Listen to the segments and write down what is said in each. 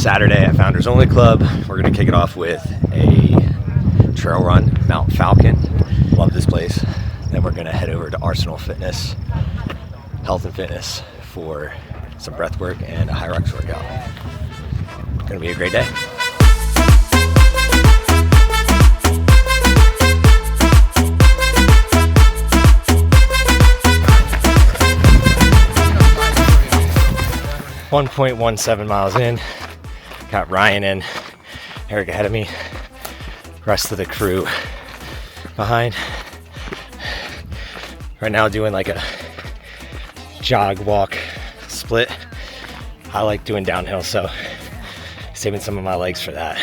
Saturday at Founders Only Club. We're gonna kick it off with a trail run, Mount Falcon. Love this place. Then we're gonna head over to Arsenal Fitness, Health and Fitness, for some breath work and a HYROX workout. Gonna be a great day. .17 miles in, got Ryan and Eric ahead of me, rest of the crew behind. Right now doing like a jog walk split. I like doing downhill, so saving some of my legs for that.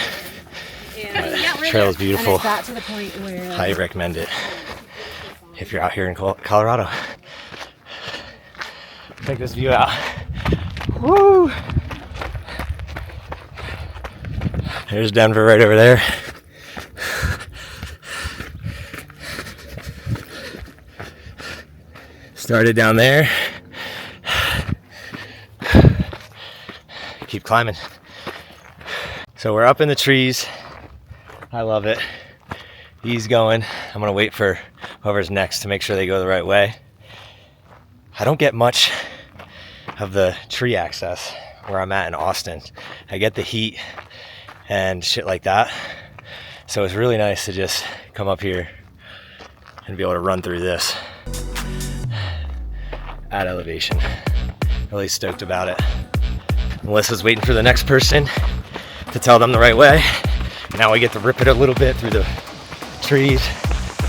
Trail is beautiful. To the point where, highly recommend it if you're out here in Colorado. Check this view out. Woo! There's Denver right over there. Started down there. Keep climbing. So we're up in the trees. I love it. He's going. I'm gonna wait for whoever's next to make sure they go the right way. I don't get much of the tree access where I'm at in Austin. I get the heat and shit like that. So it's really nice to just come up here and be able to run through this at elevation. Really stoked about it. Melissa's waiting for the next person to tell them the right way. Now we get to rip it a little bit through the trees.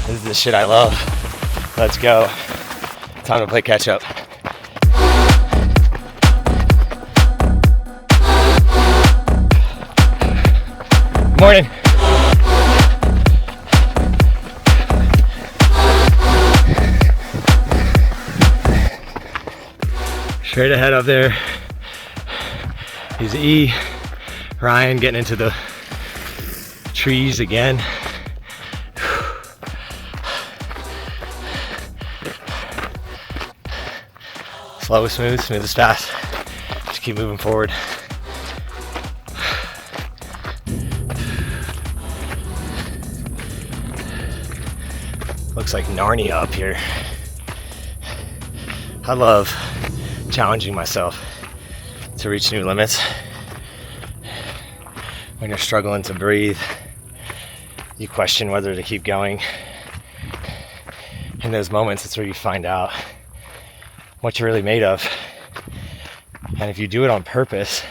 This is the shit I love. Let's go. Time to play catch up. Morning. Straight ahead up there is E. Ryan getting into the trees again. Slow is smooth, smooth is fast. Just keep moving forward. Looks like Narnia up here. I love challenging myself to reach new limits. When you're struggling to breathe, you question whether to keep going. In those moments, it's where you find out what you're really made of. And if you do it on purpose,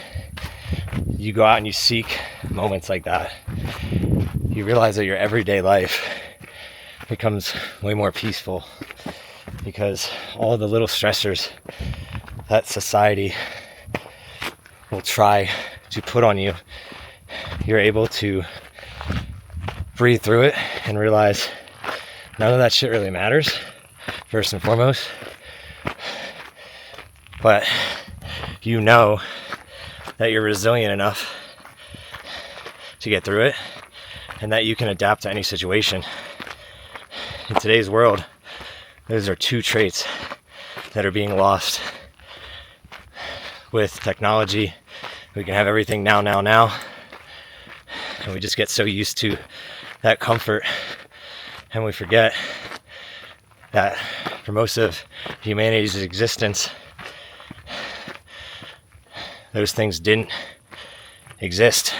you go out and you seek moments like that. You realize that your everyday life becomes way more peaceful because all the little stressors that society will try to put on you, you're able to breathe through it and realize none of that shit really matters, first and foremost. But you know that you're resilient enough to get through it and that you can adapt to any situation. In today's world, those are two traits that are being lost. With technology, we can have everything now, and we just get so used to that comfort, and we forget that for most of humanity's existence, those things didn't exist.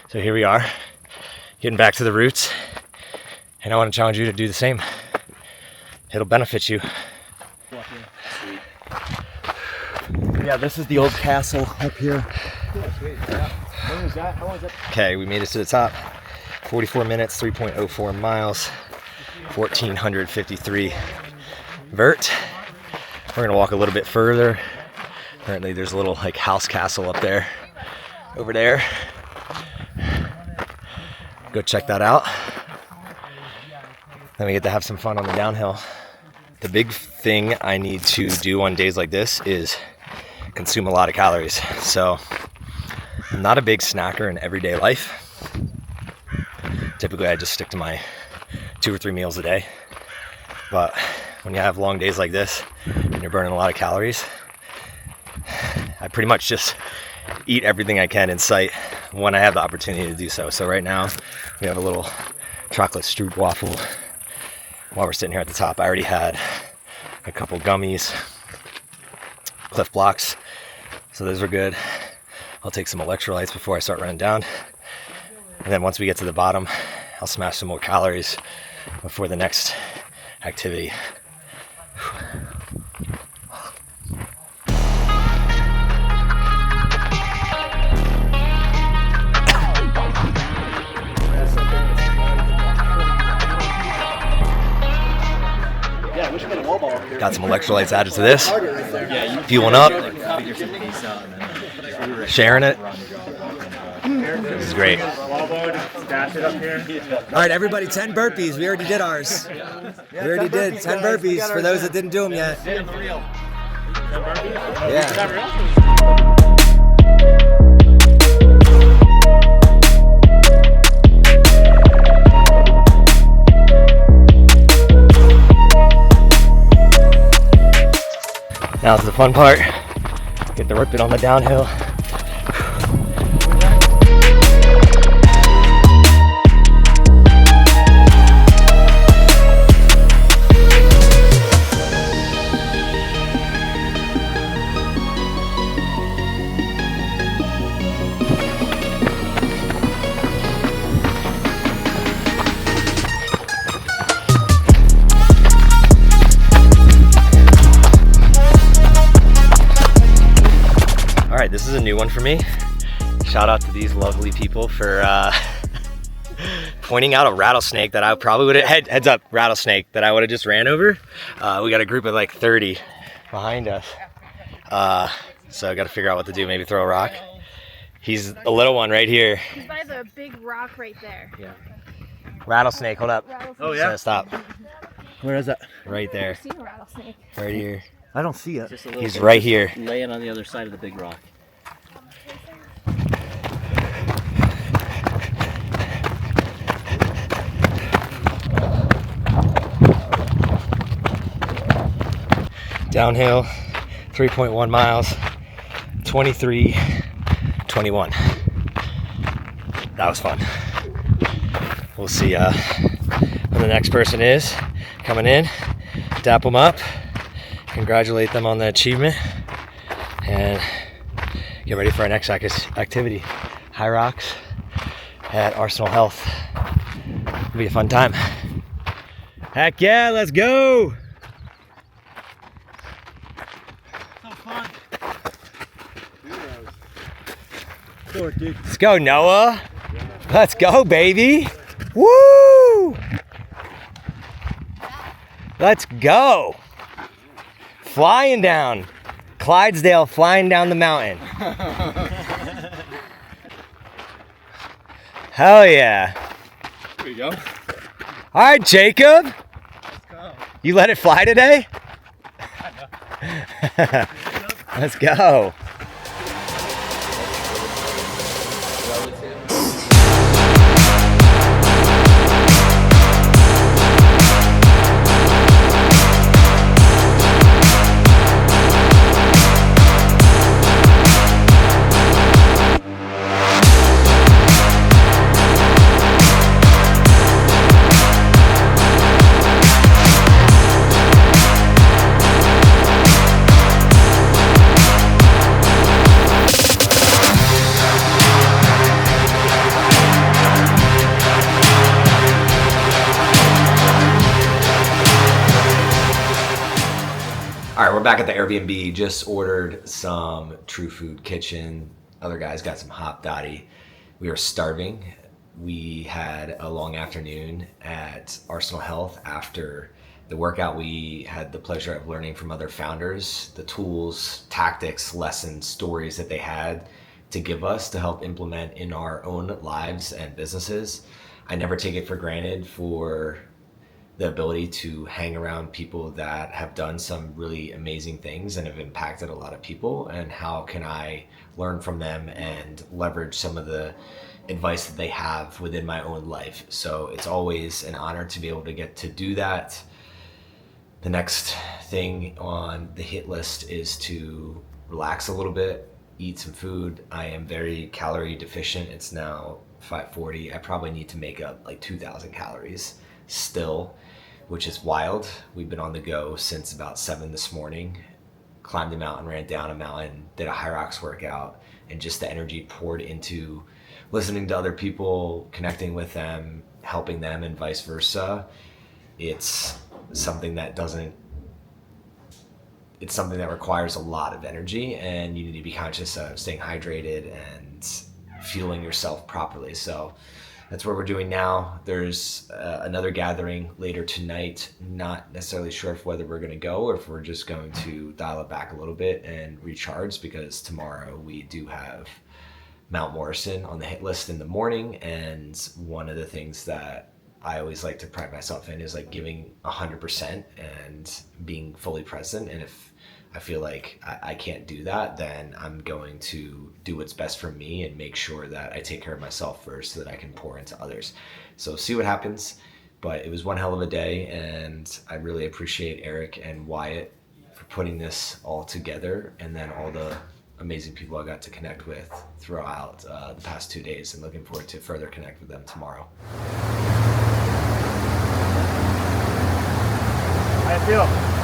So here we are, getting back to the roots, and I want to challenge you to do the same. It'll benefit you. Yeah, this is the old castle up here. Okay, we made it to the top. 44 minutes, 3.04 miles, 1,453 vert. We're gonna walk a little bit further. Apparently there's a little like house castle up there, over there. Go check that out. Then we get to have some fun on the downhill. The big thing I need to do on days like this is consume a lot of calories. So I'm not a big snacker in everyday life. Typically I just stick to my 2 or 3 meals a day. But when you have long days like this and you're burning a lot of calories, I pretty much just eat everything I can in sight when I have the opportunity to do so. So right now we have a little chocolate stroop waffle while we're sitting here at the top. I already had a couple gummies, Cliff Blocks, so those were good. I'll take some electrolytes before I start running down. And then once we get to the bottom, I'll smash some more calories before the next activity. Got some electrolytes added to this. Fueling up. Sharing it. This is great. All right, everybody, 10 burpees. We already did ours. We already did 10 burpees for those that didn't do them yet. Yeah. Now's the fun part. Get to rip it on the downhill. This is a new one for me. Shout out to these lovely people for pointing out a rattlesnake that I probably would have, heads up, rattlesnake that I would have just ran over. We got a group of like 30 behind us. So I got to figure out what to do, maybe throw a rock. He's a little one right here. He's by the big rock right there. Yeah. Rattlesnake, hold up. Oh yeah? So stop. Where is that? Right there. I've seen a rattlesnake. Right here. I don't see it. He's right here. Laying on the other side of the big rock. Downhill, 3.1 miles, 23:21. That was fun. We'll see when the next person is coming in. Dap them up, congratulate them on the achievement, and get ready for our next activity. HYROX at Arsenal Health. It'll be a fun time. Heck yeah, let's go! Let's go, Noah. Let's go, baby. Woo! Let's go. Flying down. Clydesdale flying down the mountain. Hell yeah. There you go. All right, Jacob. Let's go. You let it fly today? Let's go. All right, we're back at the Airbnb. Just ordered some True Food Kitchen. Other guys got some Hop Dotty. We were starving. We had a long afternoon at Arsenal Health. After the workout, we had the pleasure of learning from other founders, the tools, tactics, lessons, stories that they had to give us to help implement in our own lives and businesses. I never take it for granted for the ability to hang around people that have done some really amazing things and have impacted a lot of people, and how can I learn from them and leverage some of the advice that they have within my own life. So it's always an honor to be able to get to do that. The next thing on the hit list is to relax a little bit, eat some food. I am very calorie deficient. It's now 5:40. I probably need to make up like 2,000 calories still, which is wild. We've been on the go since about 7 this morning. Climbed a mountain, ran down a mountain, did a HYROX workout, and just the energy poured into listening to other people, connecting with them, helping them, and vice versa. It's something that requires a lot of energy, and you need to be conscious of staying hydrated and fueling yourself properly. So that's what we're doing now. There's another gathering later tonight. Not necessarily sure if whether we're going to go or if we're just going to dial it back a little bit and recharge, because tomorrow we do have Mount Morrison on the hit list in the morning. And one of the things that I always like to pride myself in is like giving 100% and being fully present. And if I feel like I can't do that, then I'm going to do what's best for me and make sure that I take care of myself first so that I can pour into others. So see what happens. But it was one hell of a day, and I really appreciate Eric and Wyatt for putting this all together, and then all the amazing people I got to connect with throughout the past 2 days, and looking forward to further connect with them tomorrow. How you feel?